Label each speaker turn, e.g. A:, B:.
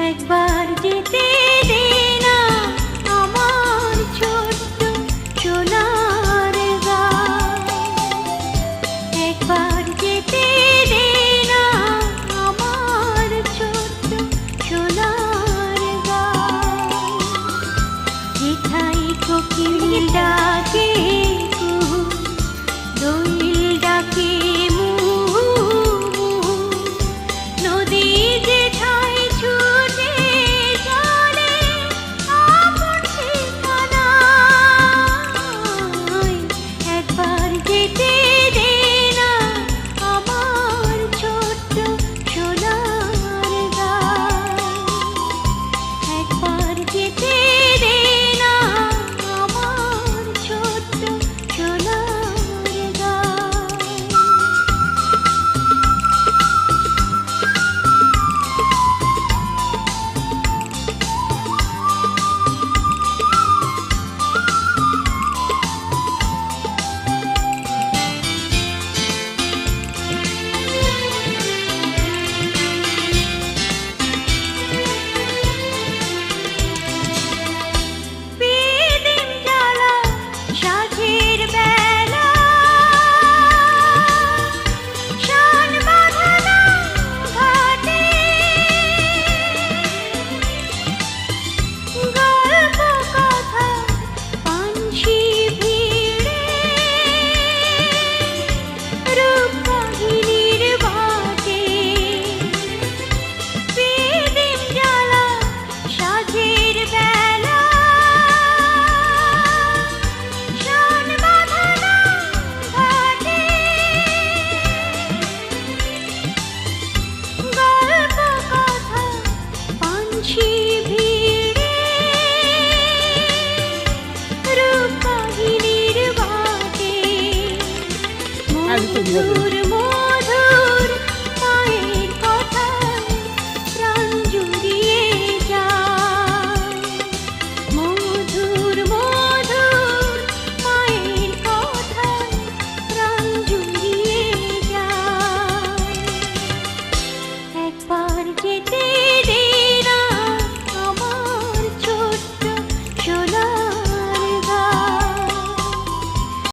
A: একবার যেতে দে না আমার ছোট্ট সোনার গাঁ, একবার যেতে দে না আমার ছোট্ট সোনার গাঁ। যেথায় কোকিল ডাকে কুহু, দোয়েল ডাকে মুহু মুহু, নদী যেথায় ছুটে চলে আপন ঠিকানায়, একবার যেতে দে না আমার ছোট্ট সোনার গাঁ, একবার যেতে দে না আমার ছোট্ট সোনার গাঁ। বিদিন জ্বালা সাঁঝের বেলা, শান বাঁধানো ঘাটে, গল্প কথা পানসি ভিড়ে, রূপ কাহিনীর বাটে। বিদিন জ্বালা সাঁঝের বেলা, শান বাঁধানো ঘাটে, গল্প কথা পানসি ভিড়ে, রূপ কাহিনীর বাটে। মধুর